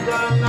Jaya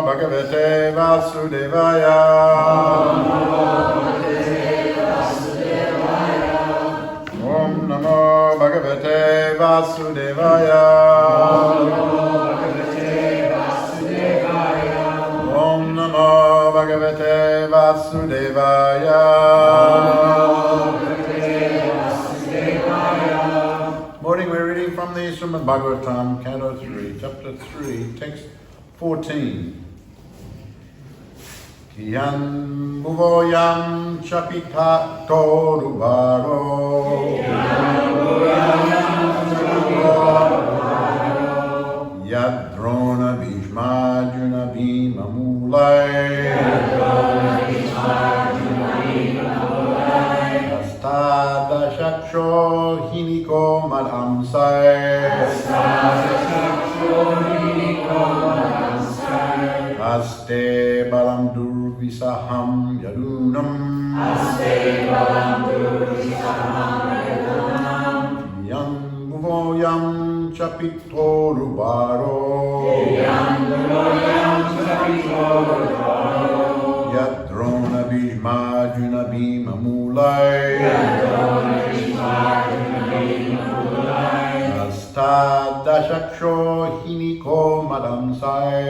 Bhagavate Vasudevaya. Om Namo Bhagavate Vasudevaya. Om Namo Bhagavate Vasudevaya. Morning, we're reading from the Srimad Bhagavatam, Canto 3, Chapter 3, Text 14. Kiyam buvoyam chapita torubaro. Yadrona bhishmajuna bhimamulai. Astada shaksho hiniko madamsai. Aste balam durvisaham yadunam. Yam buvoyam chapitorubaro. Yadrona bhishmajuna bhimamulai. Astadashaksho hiniko madamsai.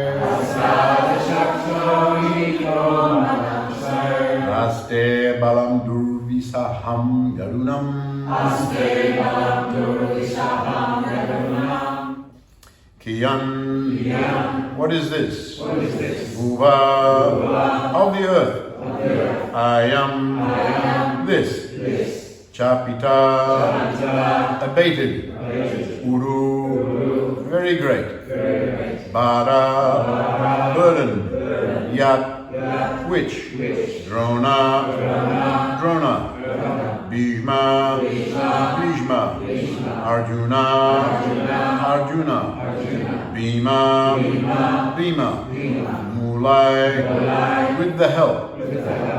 Aste balam durvisaham yadunam. Kiyam. What is this? Bhuva. Of the earth. I am. This. Chapita. Abated. Uru. Very great. Bara. Burden. Yat. Which? Drona. Bhishma. Arjuna. Bhima. Mulai. With the help.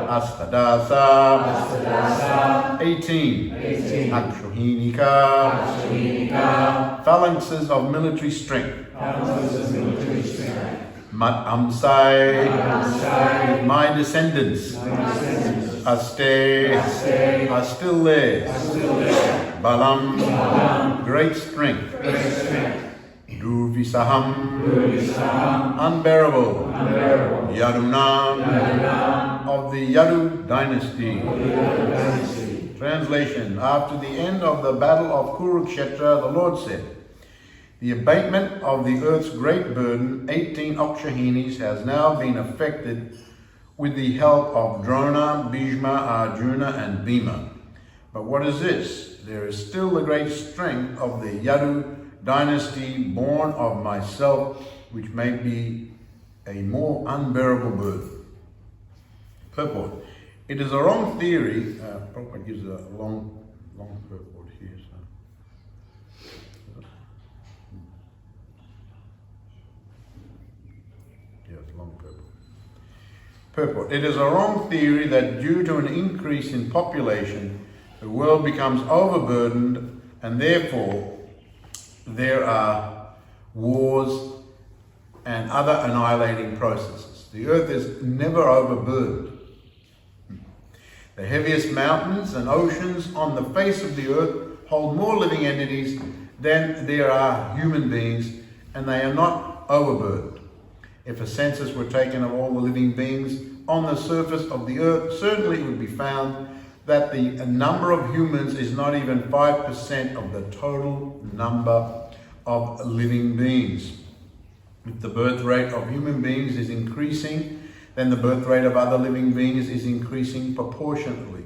Astadasa. 18. Akshohinika. Phalanxes of military strength. Matamsai. My descendants. Aste. Are still there. Balam. Great strength. Durvisaham. Unbearable. Yadunam. Of the Yadu dynasty. Translation. After the end of the battle of Kurukshetra, the Lord said, the abatement of the earth's great burden, 18 Akshahinis, has now been effected with the help of Drona, Bhishma, Arjuna and Bhima. But what is this? There is still the great strength of the Yadu dynasty born of myself, which may be a more unbearable burden. Purport. It is a wrong theory. Prabhupada gives a long purport here. Yes, long purport. Purport. It is a wrong theory that due to an increase in population, the world becomes overburdened and therefore there are wars and other annihilating processes. The earth is never overburdened. The heaviest mountains and oceans on the face of the earth hold more living entities than there are human beings, and they are not overburdened. If a census were taken of all the living beings on the surface of the earth, certainly it would be found that the number of humans is not even 5% of the total number of living beings. If the birth rate of human beings is increasing, then the birth rate of other living beings is increasing proportionately.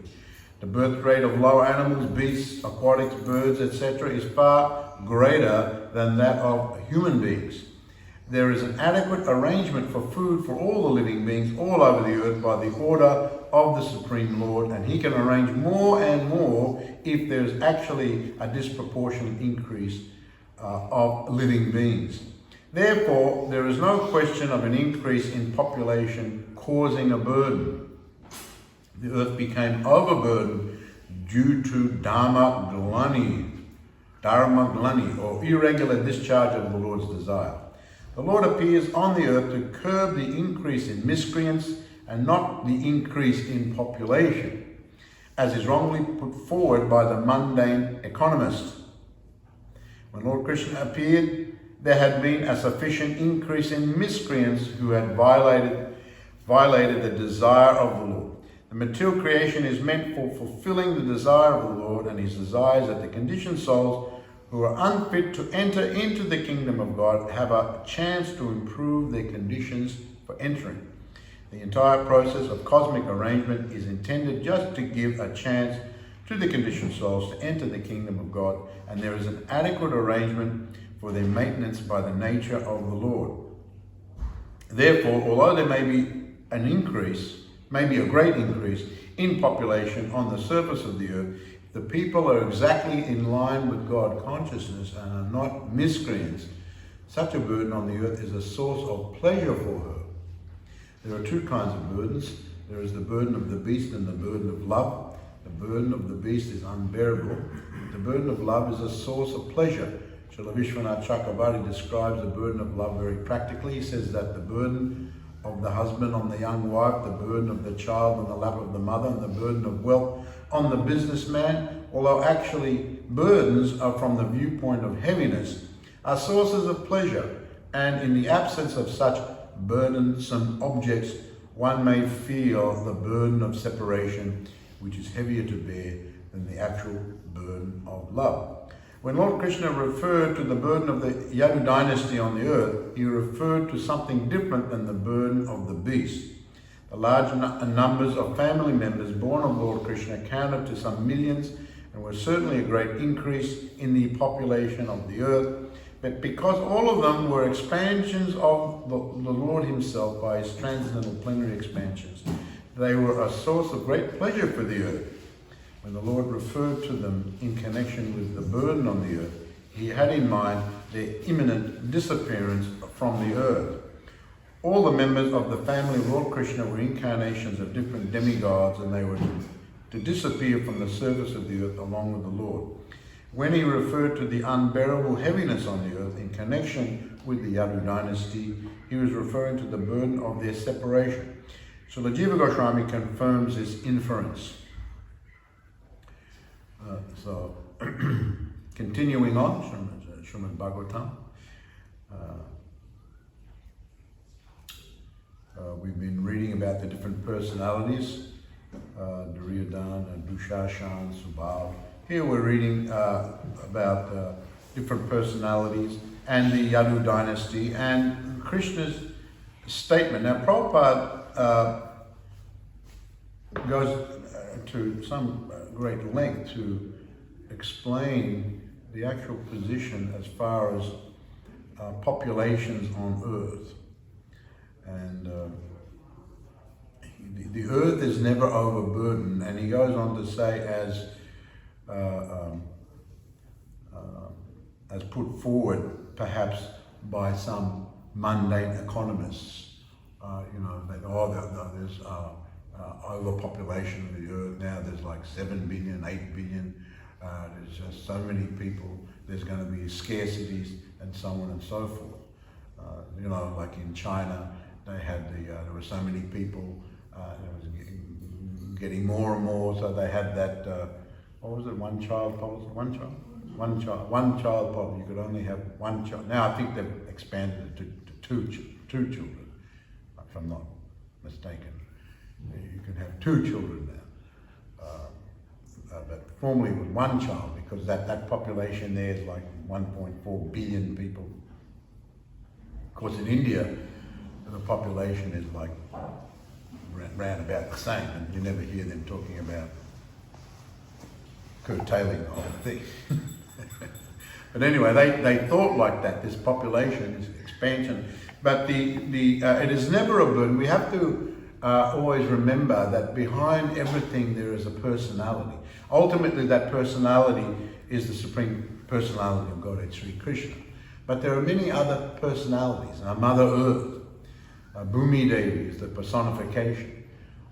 The birth rate of lower animals, beasts, aquatics, birds, etc. is far greater than that of human beings. There is an adequate arrangement for food for all the living beings all over the earth by the order of the Supreme Lord, and he can arrange more and more if there is actually a disproportionate increase of living beings. Therefore, there is no question of an increase in population causing a burden. The earth became overburdened due to dharma glani, or irregular discharge of the Lord's desire. The Lord appears on the earth to curb the increase in miscreants and not the increase in population, as is wrongly put forward by the mundane economist. When Lord Krishna appeared, there had been a sufficient increase in miscreants who had violated the desire of the Lord. The material creation is meant for fulfilling the desire of the Lord, and his desire is that the conditioned souls who are unfit to enter into the kingdom of God have a chance to improve their conditions for entering. The entire process of cosmic arrangement is intended just to give a chance to the conditioned souls to enter the kingdom of God, and there is an adequate arrangement for their maintenance by the nature of the Lord. Therefore, although there may be an increase, maybe a great increase in population on the surface of the earth, if the people are exactly in line with God consciousness and are not miscreants, such a burden on the earth is a source of pleasure for her. There are two kinds of burdens. There is the burden of the beast and the burden of love. The burden of the beast is unbearable. The burden of love is a source of pleasure. Srila Vishwanath Chakravarti describes the burden of love very practically. He says that the burden of the husband on the young wife, the burden of the child on the lap of the mother, and the burden of wealth on the businessman, although actually burdens are from the viewpoint of heaviness, are sources of pleasure. And in the absence of such burdensome objects, one may feel the burden of separation, which is heavier to bear than the actual burden of love. When Lord Krishna referred to the burden of the Yadu dynasty on the earth, he referred to something different than the burden of the beast. The large numbers of family members born of Lord Krishna counted to some millions and were certainly a great increase in the population of the earth. But because all of them were expansions of the Lord himself by his transcendental plenary expansions, they were a source of great pleasure for the earth. When the Lord referred to them in connection with the burden on the earth, he had in mind their imminent disappearance from the earth. All the members of the family of Lord Krishna were incarnations of different demigods, and they were to disappear from the surface of the earth along with the Lord. When he referred to the unbearable heaviness on the earth in connection with the Yadu dynasty, he was referring to the burden of their separation. Srila Jiva Goswami confirms this inference. Continuing on, Srimad Bhagavatam, we've been reading about the different personalities, Duryodhana, Dushashan, Subal. Here we're reading about different personalities and the Yadu dynasty and Krishna's statement. Now, Prabhupada goes to some great length to explain the actual position as far as populations on Earth. And the Earth is never overburdened, and he goes on to say, as put forward perhaps by some mundane economists, that there's overpopulation of the Earth now. There's like 7 billion, 8 billion. There's just so many people. There's going to be scarcities and so on and so forth. Like in China, they had there were so many people. It was getting more and more. So they had that. What was it? One child policy. One child policy. You could only have one child. Now I think they've expanded it to two children, if I'm not mistaken. You can have 2 children now. But formerly it was 1 child, because that population there is like 1.4 billion people. Of course, in India, the population is like round about the same, and you never hear them talking about curtailing the whole thing. But anyway, they thought like that, this population, this expansion. But it is never a burden. We have to always remember that behind everything there is a personality. Ultimately, that personality is the Supreme Personality of Godhead, Sri Krishna. But there are many other personalities. Mother Earth, Bhumi Devi is the personification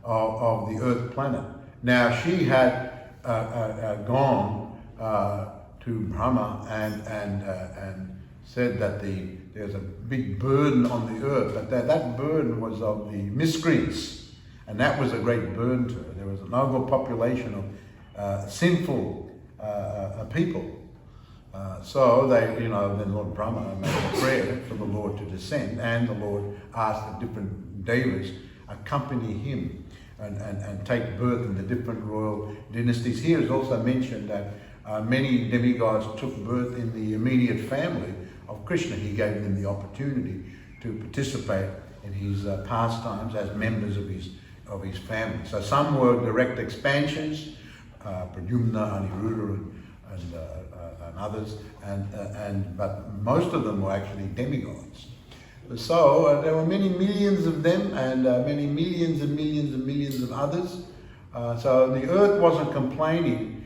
of the Earth planet. Now, she had gone to Brahma and said that there's a big burden on the Earth, but that burden was of the miscreants, and that was a great burden to her. There was an overpopulation of sinful people. So then Lord Brahma made a prayer for the Lord to descend, and the Lord asked the different devas accompany him and take birth in the different royal dynasties. Here is also mentioned that many demigods took birth in the immediate family of Krishna. He gave them the opportunity to participate in his pastimes as members of his family. So some were direct expansions, Pradyumna, Aniruddha, and others, but most of them were actually demigods. So there were many millions of them, and many millions and millions and millions of others. So the Earth wasn't complaining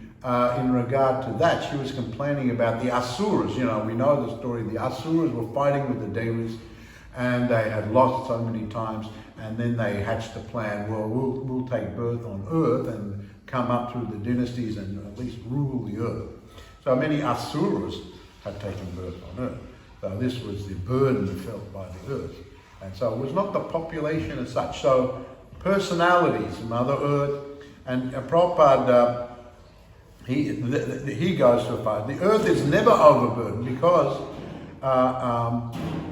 in regard to that. She was complaining about the Asuras. We know the story. The Asuras were fighting with the Devas, and they had lost so many times, and then they hatched a plan. Well, we'll take birth on Earth and come up through the dynasties and at least rule the Earth. So many Asuras had taken birth on Earth. So this was the burden felt by the Earth. And so it was not the population as such. So personalities, Mother Earth, and Prabhupada, he goes so far. The Earth is never overburdened because,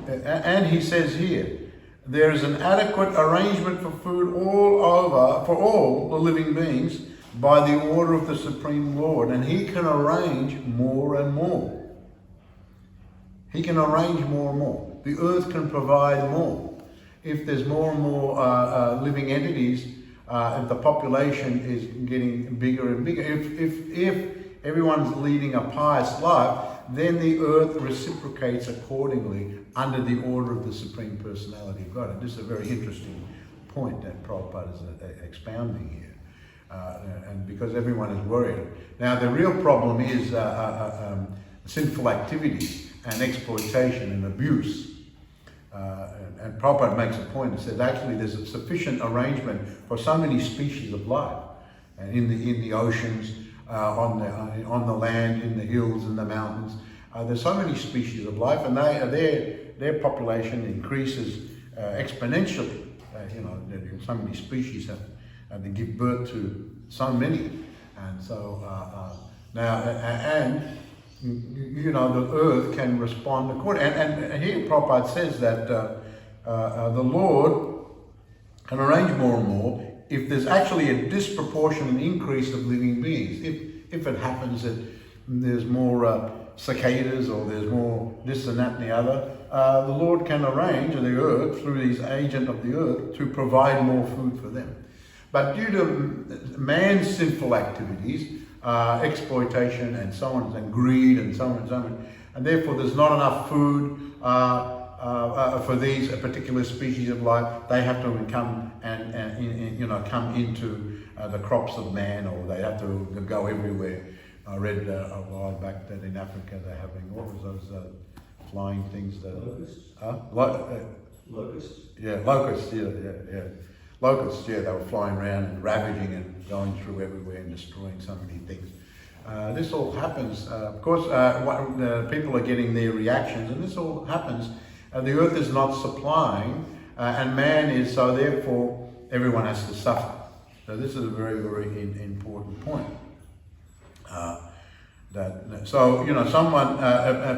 and he says here, there is an adequate arrangement for food all over, for all the living beings, by the order of the Supreme Lord, and he can arrange more and more. He can arrange more and more. The Earth can provide more. If there's more and more living entities, if the population is getting bigger and bigger, if everyone's leading a pious life, then the Earth reciprocates accordingly under the order of the Supreme Personality of God. And this is a very interesting point that Prabhupada is expounding here. And because everyone is worried. Now the real problem is sinful activities and exploitation and abuse. And Prabhupada makes a point and says actually there's a sufficient arrangement for so many species of life, and in the oceans, on the land, in the hills, in the mountains. There's so many species of life, and their population increases exponentially. So many species have to give birth to so many, and so the Earth can respond accordingly. And here Prabhupada says that the Lord can arrange more and more if there's actually a disproportionate increase of living beings. If it happens that there's more cicadas, or there's more this and that and the other, the Lord can arrange the Earth, through his agent of the Earth, to provide more food for them. But due to man's sinful activities, exploitation and so on, and greed and so on and so on, and therefore there's not enough food for these particular species of life. They have to come and come into the crops of man, or they have to go everywhere. I read a while back that in Africa they're having, what was those flying things? Locusts? Locusts? Yeah, locusts, yeah. Locusts, yeah, they were flying around and ravaging and going through everywhere and destroying so many things. This all happens, of course, people are getting their reactions, and this all happens. The earth is not supplying, and man is, so therefore everyone has to suffer. So this is a very, very important point.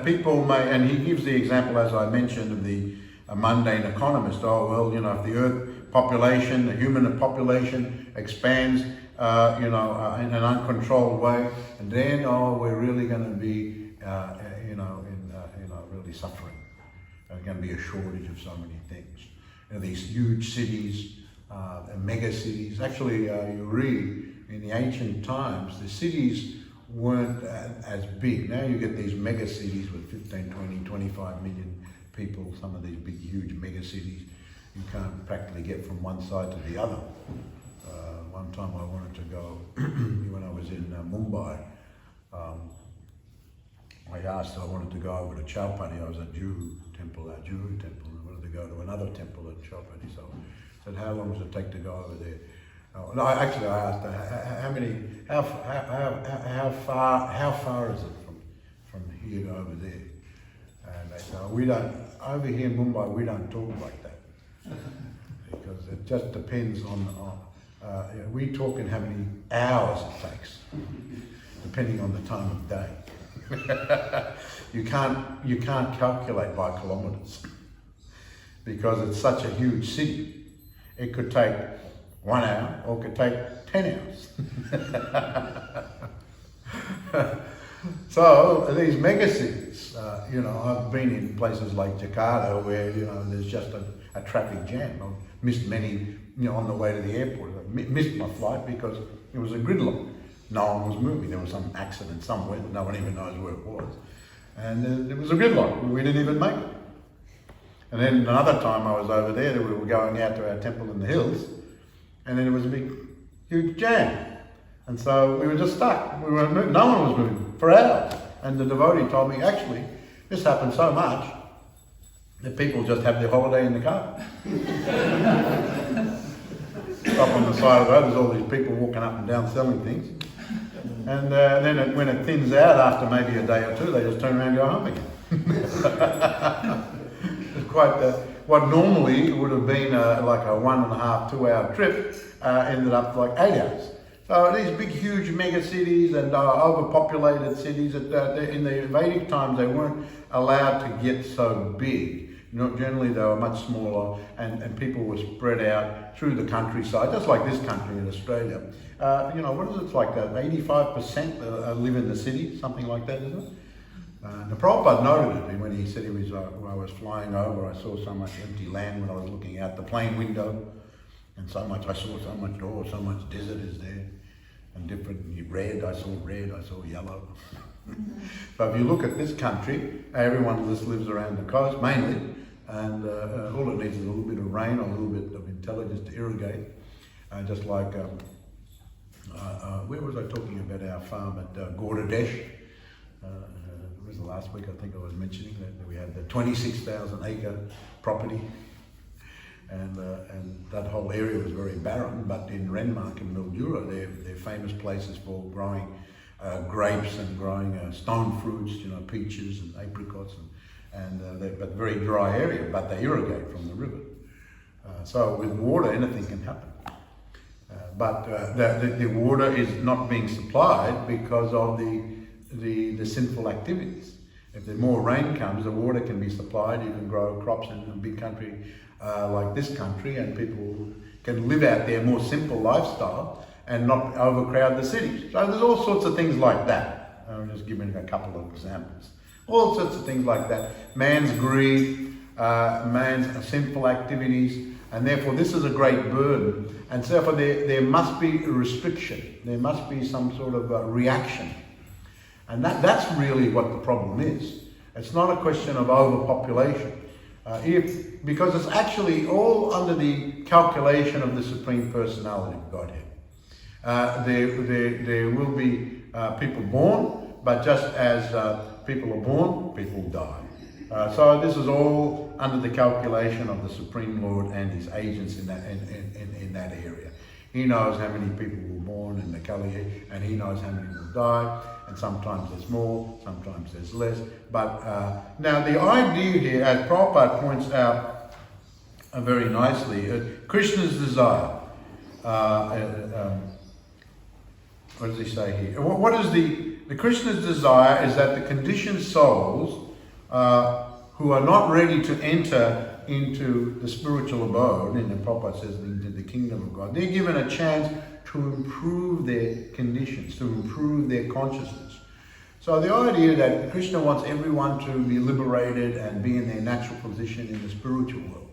People may, and he gives the example, as I mentioned, of the mundane economist. Oh, well, if the earth population, the human population expands, in an uncontrolled way, and then, we're really going to be, really suffering. There's going to be a shortage of so many things. These huge cities, mega cities. Actually, you read in the ancient times, the cities weren't as big. Now you get these mega cities with 15, 20, 25 million people, some of these big, huge mega cities. You can't practically get from one side to the other. One time I wanted to go, when I was in Mumbai, I wanted to go over to Chowpatty. I was at Jew temple. I wanted to go to another temple at Chowpatty. So I said, how long does it take to go over there? No, actually, I asked how far is it from here to over there? And they said, over here in Mumbai, we don't talk like that. Because it just depends on we talk in how many hours it takes, depending on the time of day. You can't calculate by kilometres, because it's such a huge city. It could take 1 hour, or it could take 10 hours. So these mega cities, I've been in places like Jakarta where there's just a traffic jam. I've missed many, on the way to the airport. I missed my flight because it was a gridlock. No one was moving. There was some accident somewhere. No one even knows where it was. And it was a gridlock. We didn't even make it. And then another time I was over there, we were going out to our temple in the hills, and then there was a big, huge jam. And so we were just stuck. We weren't moving. No one was moving for hours. And the devotee told me, actually, this happened so much that people just have their holiday in the car. Up on the side of the road, there's all these people walking up and down selling things. And then when it thins out after maybe a day or two, they just turn around and go home again. It's quite what normally would have been like a 1.5, 2 hour trip ended up like 8 hours. So these big, huge mega cities and overpopulated cities, in the Vedic times, they weren't allowed to get so big. Generally, they were much smaller, and people were spread out through the countryside, just like this country in Australia. What is it, like 85% live in the city, something like that, isn't it? The Prabhupada noted it when he said when I was flying over, I saw so much empty land when I was looking out the plane window, and I saw so much door, so much desert is there, and different red, I saw yellow. So if you look at this country, everyone just lives around the coast mainly, and all it needs is a little bit of rain or a little bit of intelligence to irrigate. Just like, where was I talking about our farm at Gordadesh? It was the last week, I think I was mentioning that we had the 26,000 acre property, and that whole area was very barren. But in Renmark and Mildura, they're famous places for growing grapes and growing stone fruits, peaches and apricots, but very dry area, but they irrigate from the river. So with water, anything can happen. But the water is not being supplied because of the sinful activities. If the more rain comes, the water can be supplied. You can grow crops in a big country like this country, and people can live out their more simple lifestyle and not overcrowd the cities. So there's all sorts of things like that. I'm just giving a couple of examples. All sorts of things like that. Man's greed, man's sinful activities, And therefore this is a great burden. And therefore there must be a restriction. There must be some sort of a reaction. And that's really what the problem is. It's not a question of overpopulation. Because it's actually all under the calculation of the Supreme Personality of Godhead. There will be people born, but just as people are born, people die. So this is all under the calculation of the Supreme Lord and his agents in that area. He knows how many people were born in the Kali, and he knows how many will die. And sometimes there's more, sometimes there's less. But now the idea here, as Prabhupada points out very nicely, Krishna's desire. What does he say here? What is the Krishna's desire is that the conditioned souls who are not ready to enter into the spiritual abode, and the Prabhupada says into the kingdom of God, they're given a chance to improve their conditions, to improve their consciousness. So the idea that Krishna wants everyone to be liberated and be in their natural position in the spiritual world.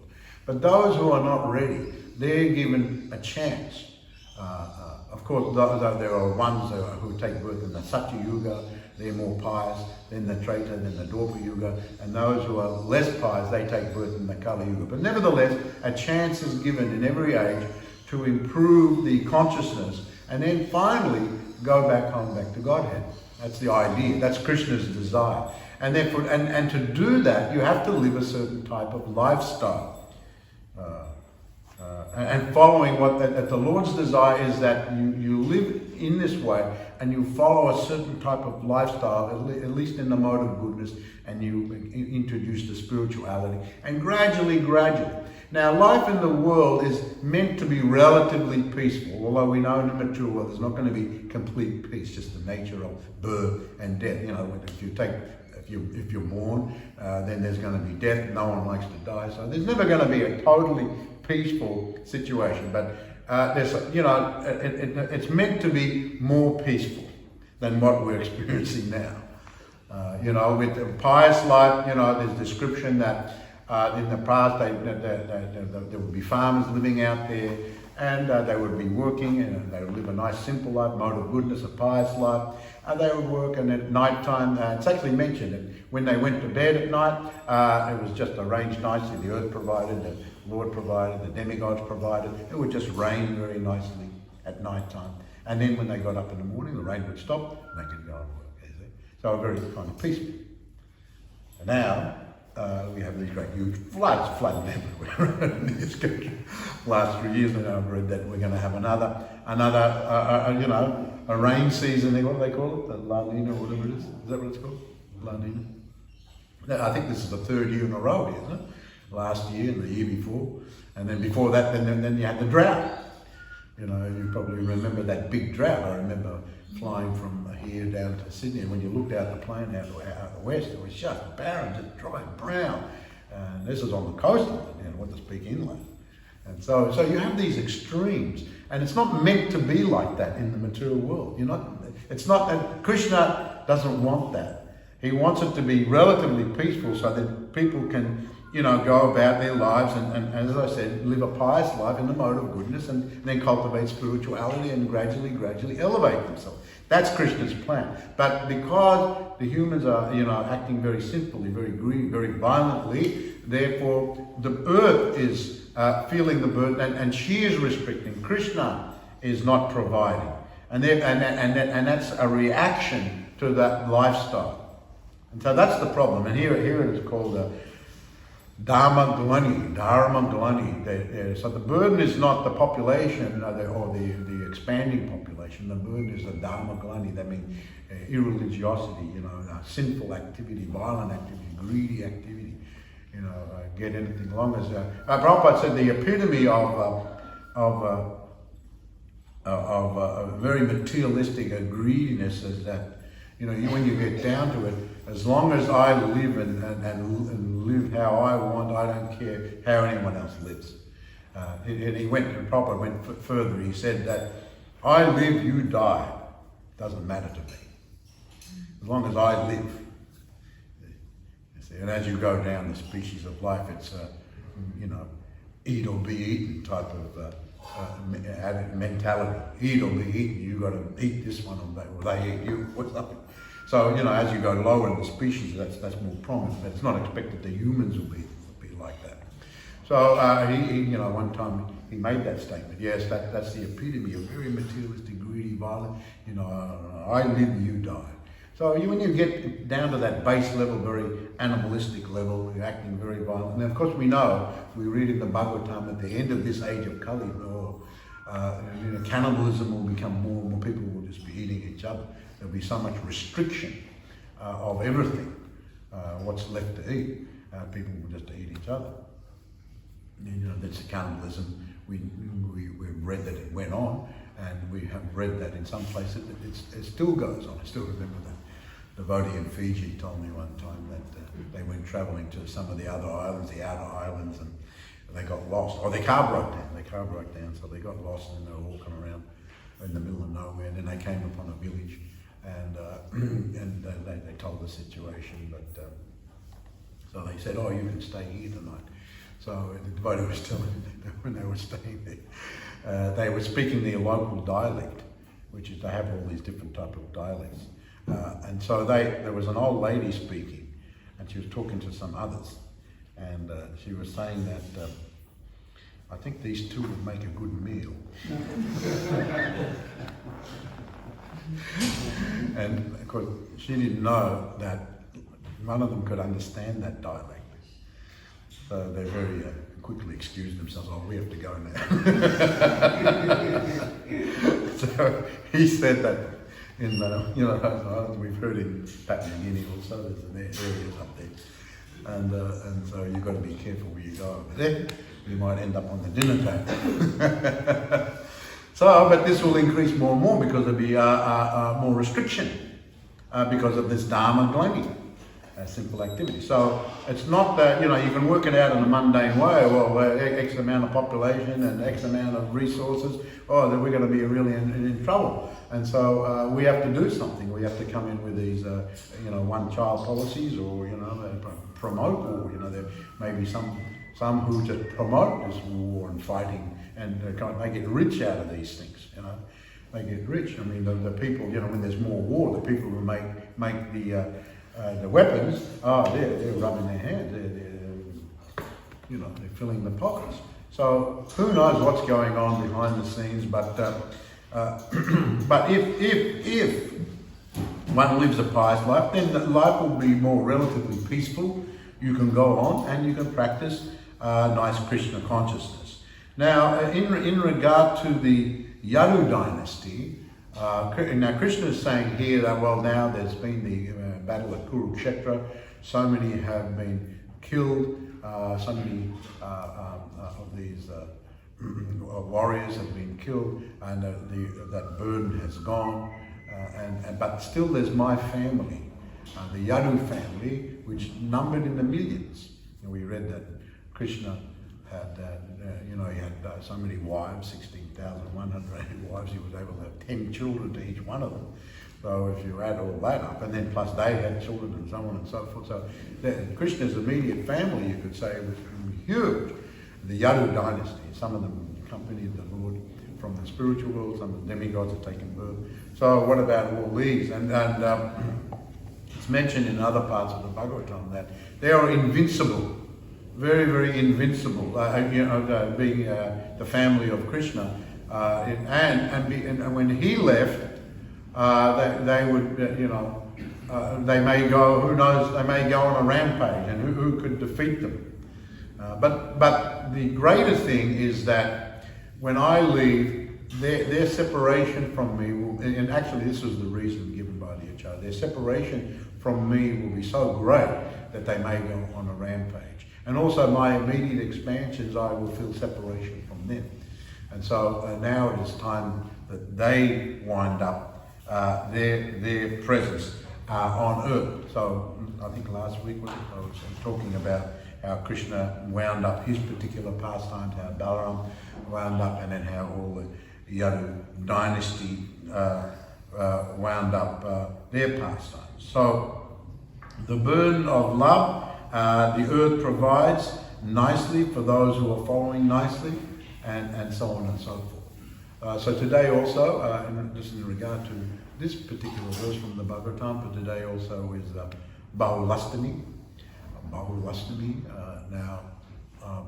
But those who are not ready, they're given a chance. Of course, there are ones who take birth in the Satya Yuga, they're more pious, then the Treta, then the Dwapara Yuga, and those who are less pious, they take birth in the Kali Yuga. But nevertheless, a chance is given in every age to improve the consciousness, and then finally go back home, back to Godhead. That's the idea. That's Krishna's desire. And therefore, and to do that, you have to live a certain type of lifestyle. And following what the Lord's desire is that you live in this way and you follow a certain type of lifestyle, at least in the mode of goodness, and you introduce the spirituality, and gradually. Now, life in the world is meant to be relatively peaceful, although we know in the mature world there's not going to be complete peace, just the nature of birth and death. You know, if you're born, then there's going to be death. No one likes to die, so there's never going to be a totally peaceful situation. But it's meant to be more peaceful than what we're experiencing now. With the pious life, there's description that in the past there would be farmers living out there, and they would be working, and they would live a nice simple life, mode of goodness, a pious life. They would work, and at night time, it's actually mentioned that when they went to bed at night, it was just arranged nicely. The earth provided, the Lord provided, the demigods provided. It would just rain very nicely at night time. And then when they got up in the morning, the rain would stop, and they could go and work. So very kind of peaceful. And now, we have these great huge floods flooding everywhere in this country. Last 3 years, I've read that we're going to have another, a rain season. What do they call it? The La Nina, or whatever it is. Is that what it's called? La Nina. I think this is the third year in a row, isn't it? Last year and the year before, and then before that, then you had the drought. You probably remember that big drought. I remember flying from here down to Sydney, and when you looked out the plane out the west, it was just barren, just dry and brown. And this is on the coastline, what to speak inland. And so you have these extremes, and it's not meant to be like that in the material world. It's not that Krishna doesn't want that. He wants it to be relatively peaceful so that people can, go about their lives and as I said, live a pious life in the mode of goodness, and then cultivate spirituality and gradually elevate themselves. That's Krishna's plan. But because the humans are, acting very sinfully, very greedy, very violently, therefore the earth is feeling the burden, and she is restricting. Krishna is not providing, and that's a reaction to that lifestyle. And so that's the problem. And here it is called Dharma Glani. So the burden is not the population or the expanding population. The burden is the Dharma Glani. That means irreligiosity, sinful activity, violent activity, greedy activity. Get anything. Long as Prabhupada said the epitome of very materialistic greediness is that when you get down to it, as long as I live and live how I want, I don't care how anyone else lives. And he went further. He said that I live, you die. Doesn't matter to me. As long as I live. You see, and as you go down the species of life, it's eat or be eaten type of mentality. Eat or be eaten. You got to eat this one, or they eat you, or something. So as you go lower in the species, that's more prominent. But it's not expected that humans will be like that. So he one time he made that statement. Yes, that's the epitome of very materialistic, greedy, violent. I live, you die. So when you get down to that base level, very animalistic level, you're acting very violent. And of course we read in the Bhagavatam at the end of this age of Kali, cannibalism will become more and more, people will just be eating each other. There'll be so much restriction of everything, what's left to eat. People will just eat each other. And, that's the cannibalism. We've read that it went on, and we have read that in some places it still goes on. I still remember that devotee in Fiji told me one time that they went travelling to some of the other islands, the outer islands, and they got lost. Or their car broke down. So they got lost, and they were walking around in the middle of nowhere. And then they came upon a village, and they told the situation. But so they said, "Oh, you can stay here tonight." So the devotee was telling them that when they were staying there, they were speaking their local dialect, which is they have all these different type of dialects. And so there was an old lady speaking, and she was talking to some others, and she was saying that I think these two would make a good meal. And of course, she didn't know that none of them could understand that dialect. So they very quickly excused themselves. "Oh, we have to go now." So he said that in those islands. We've heard in Papua New Guinea also. There's an areas up there, and so you've got to be careful where you go over there. You might end up on the dinner table. So, but this will increase more and more because there'll be more restriction because of this dharma gluttony. Simple activity. So it's not that, you can work it out in a mundane way. Well, X amount of population and X amount of resources, then we're going to be really in trouble. And so we have to do something. We have to come in with these, one-child policies, or, promote, or, there may be some who just promote this war and fighting, and they get rich out of these things, They get rich. I mean, the people, when there's more war, the people who make the weapons, they're rubbing their hands, they're filling the pockets. So who knows what's going on behind the scenes, but if one lives a pious life, then the life will be more relatively peaceful. You can go on and you can practice nice Krishna consciousness. Now, in regard to the Yadu dynasty, now Krishna is saying here that, now there's been the battle at Kurukshetra, so many have been killed, so many of these warriors have been killed, and that burden has gone, but still there's my family, the Yadu family, which numbered in the millions. And we read that Krishna had, he had so many wives, 16,180 wives. He was able to have 10 children to each one of them. So if you add all that up, and then plus they had children and so on and so forth. So Krishna's immediate family, you could say, was huge. The Yadu dynasty, some of them accompanied the Lord from the spiritual world, some of the demigods have taken birth. So what about all these? And it's mentioned in other parts of the Bhagavatam that they are invincible. Very, very invincible, being the family of Krishna. And when he left, they would, they may go, who knows, they may go on a rampage, and who could defeat them. But the greater thing is that when I leave, their separation from me will, and actually this was the reason given by the Acharya, their separation from me will be so great that they may go on a rampage. And also my immediate expansions, I will feel separation from them. And so now it is time that they wind up their presence on earth. So I think last week I was talking about how Krishna wound up his particular pastimes, how Balaram wound up, and then how all the Yadu dynasty wound up their pastimes. So the burden of love the earth provides, nicely for those who are following nicely, and so on and so forth. So today also, this is in regard to this particular verse from the Bhagavatam, but today also is Bahulastami. Bahulastami.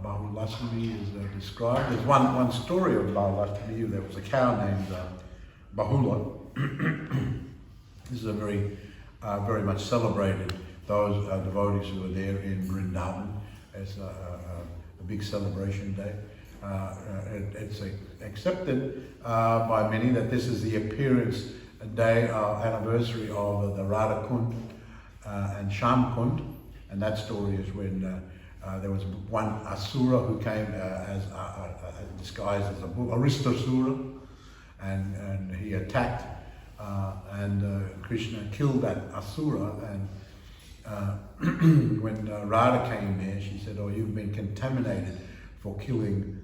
Bahulastami is described. There's one story of Bahulastami. There was a cow named Bahula. This is a very much celebrated. Those devotees who were there in Vrindavan, it's a big celebration day. It's accepted by many that this is the appearance day, anniversary of the Radha Kund and Sham Kund, and that story is when there was one Asura who came as disguised as a bull, Aristasura, and he attacked, and Krishna killed that Asura, and when Radha came there, she said, "Oh, you've been contaminated for killing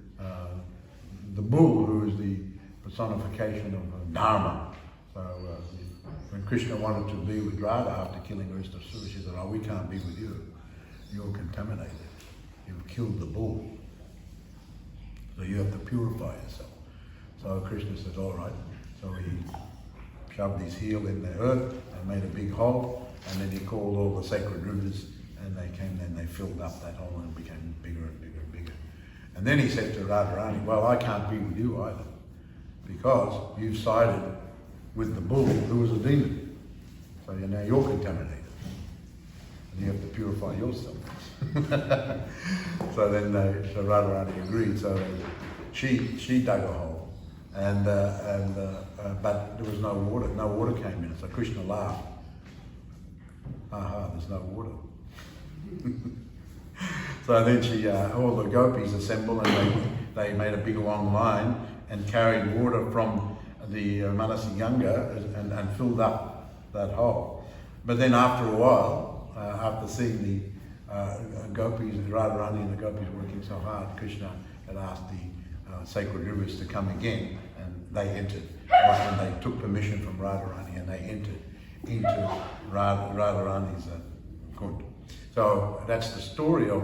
the bull, who is the personification of Dharma." So when Krishna wanted to be with Radha after killing Aristasura, she said, "Oh, we can't be with you. You're contaminated. You've killed the bull. So you have to purify yourself." So Krishna says, "All right." So he shoved his heel in the earth and made a big hole, and then he called all the sacred rivers, and they came and they filled up that hole and became bigger and bigger and bigger. And then he said to Radharani, "Well, I can't be with you either, because you've sided with the bull who was a demon. So now you're contaminated. And you have to purify yourself." So then so Radharani agreed. So she dug a hole, but there was no water. No water came in. So Krishna laughed. There's no water. So then all the gopis assembled, and they made a big long line and carried water from the Manasi Ganga and filled up that hole. But then after a while, after seeing the gopis, Radharani and the gopis working so hard, Krishna had asked the sacred rivers to come again, and they entered. And they took permission from Radharani, and they entered into Radharani's Kund. So that's the story of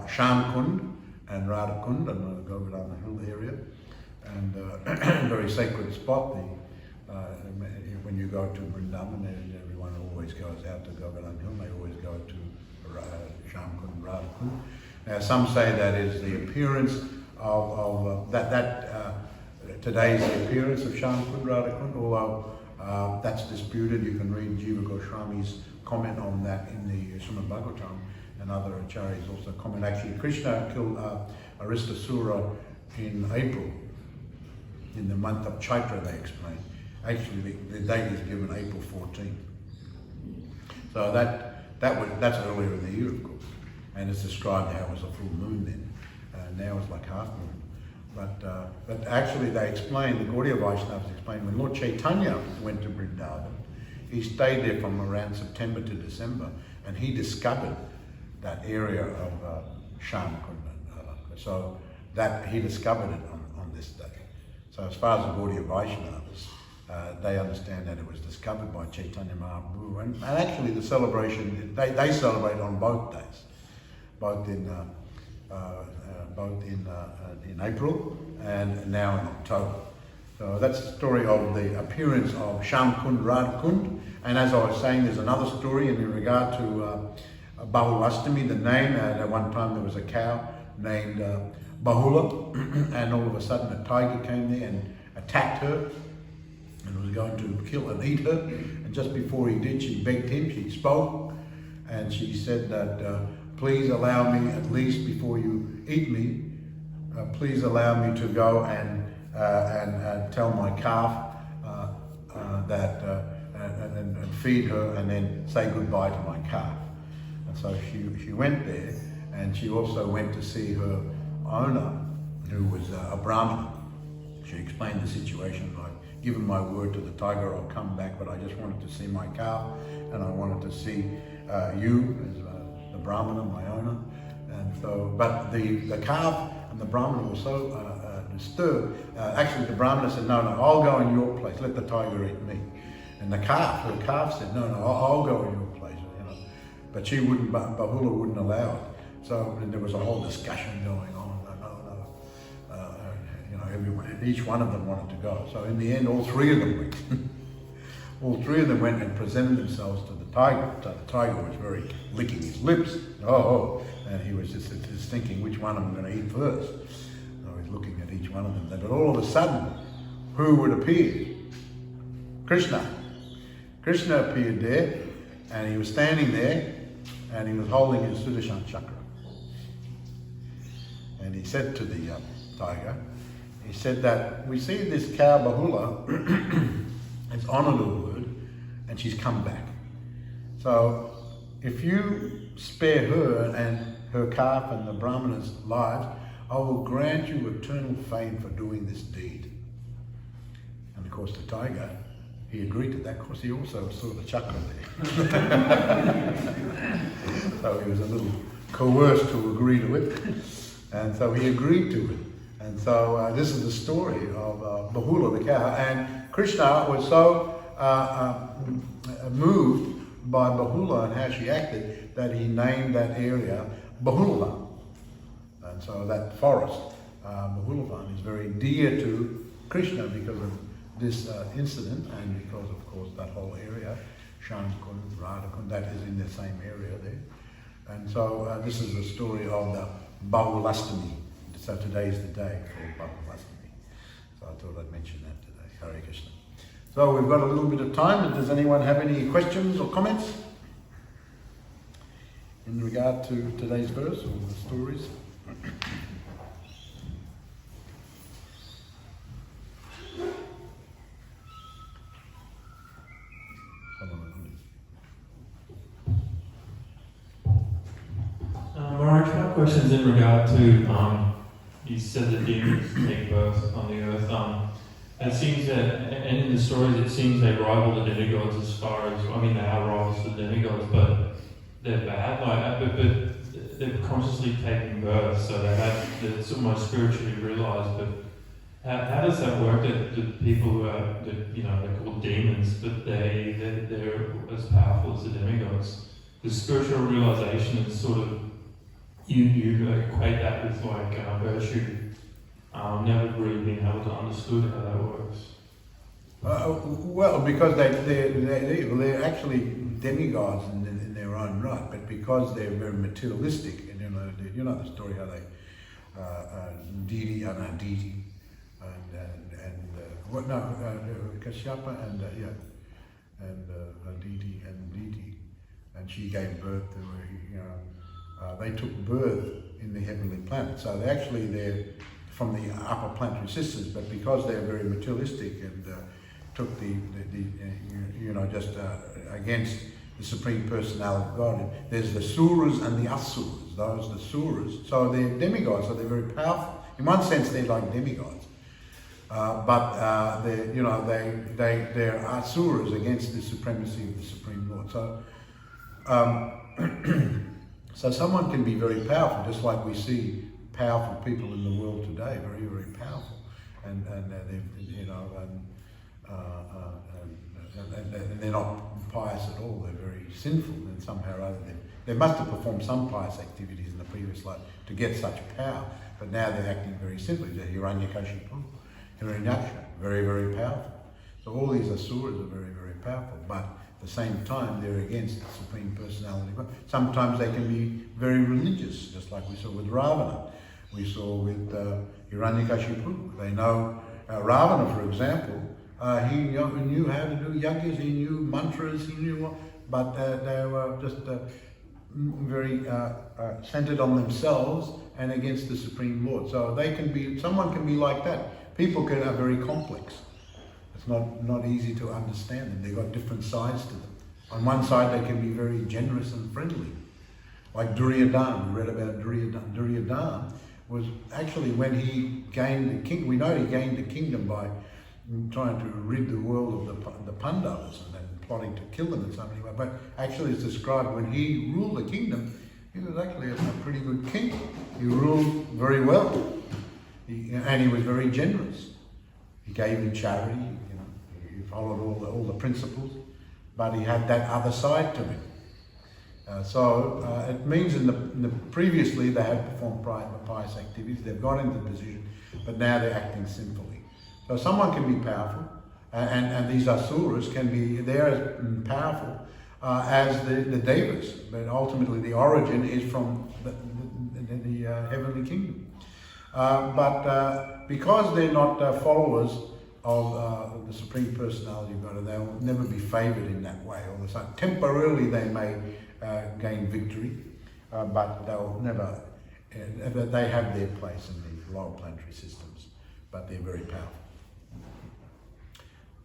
Sham Kund and Radha Kund in the Govardhana Hill area, and very sacred spot. When you go to Vrindavan, everyone always goes out to Govardhana Hill. They always go to Sham Kund, Radha Kund. Now some say that is the appearance of today's the appearance of Sham Kund, Radha Kund, although that's disputed. You can read Jiva Goswami's comment on that in the Srimad Bhagavatam, and other acharyas also comment. Actually, Krishna killed Aristasura in April, in the month of Chaitra, they explain. Actually, the date is given April 14th. So that's earlier in the year, of course, and it's described how it was a full moon then. Now it's like half moon. But actually they explain, the Gaudiya Vaishnavas explain, when Lord Chaitanya went to Vrindavan, he stayed there from around September to December, and he discovered that area of Sham Kund. So that he discovered it on this day. So as far as the Gaudiya Vaishnavas, they understand that it was discovered by Chaitanya Mahaprabhu, and actually the celebration, they celebrate on both days, both in April and now in October. So that's the story of the appearance of Sham Kund, Radha Kund. And as I was saying, there's another story in regard to Bahulastami, the name. At one time there was a cow named Bahula, and all of a sudden a tiger came there and attacked her and was going to kill and eat her. And just before he did, she begged him, she spoke, and she said that, "Please allow me, at least before you eat me, please allow me to go and tell my calf and feed her, and then say goodbye to my calf." And so she went there, and she also went to see her owner, who was a Brahmana. She explained the situation, "I've given my word to the tiger, I'll come back, but I just wanted to see my calf, and I wanted to see you as the Brahmana, my owner." And so, but the calf and the Brahmana were so disturbed. Actually, the Brahmana said, "No, I'll go in your place. Let the tiger eat me." And her calf said, "No, I'll go in your place." You know, but she wouldn't. Bahula wouldn't allow it. So there was a whole discussion going on. Everyone, each one of them wanted to go. So in the end, all three of them went. All three of them went and presented themselves to the tiger. So the tiger was very licking his lips. And he was just thinking which one I'm going to eat first. So he's looking at each one of them. But all of a sudden, who would appear? Krishna. Krishna appeared there, and he was standing there, and he was holding his Sudarshan chakra. And he said to the tiger, he said that we see this cow Bahula, it's honoured a word, and she's come back. So if you spare her and her calf and the Brahmana's lives, I will grant you eternal fame for doing this deed. And of course the tiger, he agreed to that because he also saw the chakra there. So he was a little coerced to agree to it. And so he agreed to it. And so this is the story of Bahula the cow. And Krishna was so moved by Bahula and how she acted that he named that area Bahulavan. And so that forest, Bahulavan, is very dear to Krishna because of this incident and because, of course, that whole area, Shamkund, Radhakund, that is in the same area there. And so this is the story of the Bahulastami. So today is the day called Bahulastami. So I thought I'd mention that today. Hare Krishna. So we've got a little bit of time. Does anyone have any questions or comments in regard to today's verse or the stories? Maharaj, my question is in regard to, you said that demons take birth on the earth. It seems that, and in the stories, it seems they rival the demigods as far as, they are rivals to the demigods, but they're bad, but they're consciously taking birth, so it's almost spiritually realized, but how does that work that the people who are, they're called demons, but they're as powerful as the demigods? The spiritual realization is sort of, you equate that with virtue. Never really been able to understand how that works. Well, because they're actually demigods in their own right, but because they're very materialistic, and you know the story how they Didi and Aditi Kashyapa and Aditi and Didi, and she gave birth to they took birth in the heavenly planet, so they're from the upper planetary systems, but because they're very materialistic and took against the Supreme Personality of God. There's the Suras and the Asuras. Those are the Suras. So they're demigods, so they're very powerful. In one sense, they're like demigods, but they're Asuras against the supremacy of the Supreme Lord. So. So someone can be very powerful, just like we see powerful people in the world today, very, very powerful, and they're not pious at all. They're very sinful, and somehow or other they must have performed some pious activities in the previous life to get such power. But now they're acting very simply. They're Hiranyakashipu, Hiranyaksha, very, very powerful. So all these asuras are very, very powerful, but at the same time, they're against the Supreme Personality of God. Sometimes they can be very religious, just like we saw with Ravana. We saw with Hiranyakashipu. They know Ravana, for example, he knew how to do yajnas, he knew mantras, he knew what, but they were just very centered on themselves and against the Supreme Lord. So someone can be like that. People are very complex. It's not easy to understand them. They've got different sides to them. On one side, they can be very generous and friendly. Like Duryodhana, we read about Duryodhana. Duryodhana was actually, when he gained the kingdom, we know he gained the kingdom by trying to rid the world of the Pandavas and then plotting to kill them in so many ways. But actually it's described when he ruled the kingdom, he was actually a pretty good king. He ruled very well, and he was very generous. He gave in charity, he followed all the principles, but he had that other side to him. It means previously they had performed pious activities, they've got into the position, but now they're acting sinfully. So someone can be powerful, and these asuras can be, they're as powerful as the devas, but ultimately the origin is from the heavenly kingdom. But because they're not followers of the Supreme Personality of God, they will never be favoured in that way. All of a sudden, temporarily they may gain victory, but they'll never, they have their place in the lower planetary systems, but they're very powerful.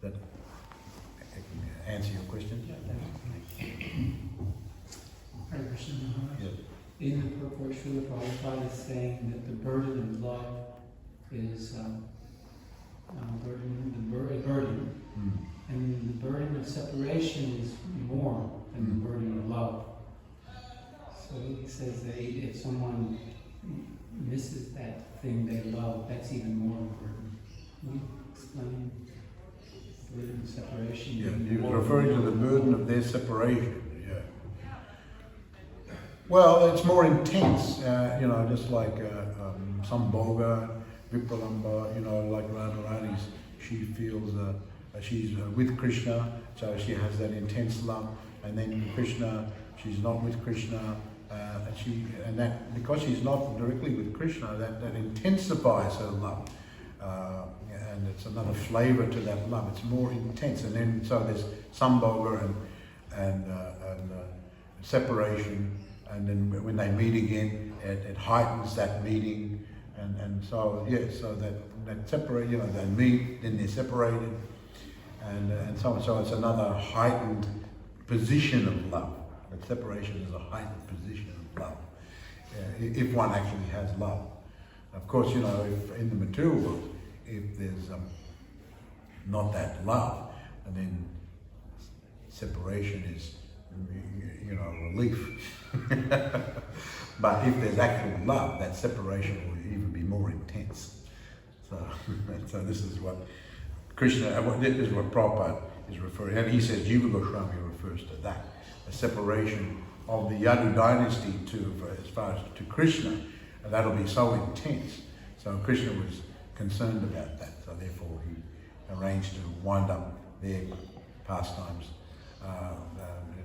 That answer your question? Hare Krishna Maharaj. Yes. In the purport, Srila Prabhupada is saying that the burden of love is a burden, and the burden of separation is more than the burden of love. So he says that if someone misses that thing they love, that's even more of a burden. Can you explain the burden of separation? Yeah, he was referring to the burden of their separation. Well, it's more intense, just like Sambhoga, Vipralamba, like Radharani, she feels she's with Krishna, so she has that intense love, and then Krishna, she's not with Krishna, because she's not directly with Krishna, that intensifies her love, and it's another flavour to that love. It's more intense, and then so there's Sambhoga and separation. And then when they meet again, it heightens that meeting, so that separate, they meet, then they're separated, and so on. So it's another heightened position of love. That separation is a heightened position of love, if one actually has love. Of course, if in the material world, if there's not that love, and then separation is, relief. But if there's actual love, that separation will even be more intense. So this is what Krishna, this is what Prabhupada is referring, and he says Jiva Goswami refers to that, the separation of the Yadu dynasty as far as to Krishna, and that'll be so intense. So Krishna was concerned about that, so therefore he arranged to wind up their pastimes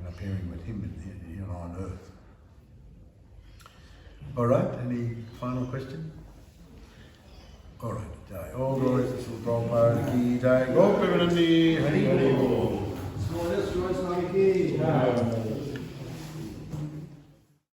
appearing with him on earth. All right, any final question? All right, Jai. All glories to Srila Prabhupada ki Jai. Gopi Vinandi Hari Hari Bol.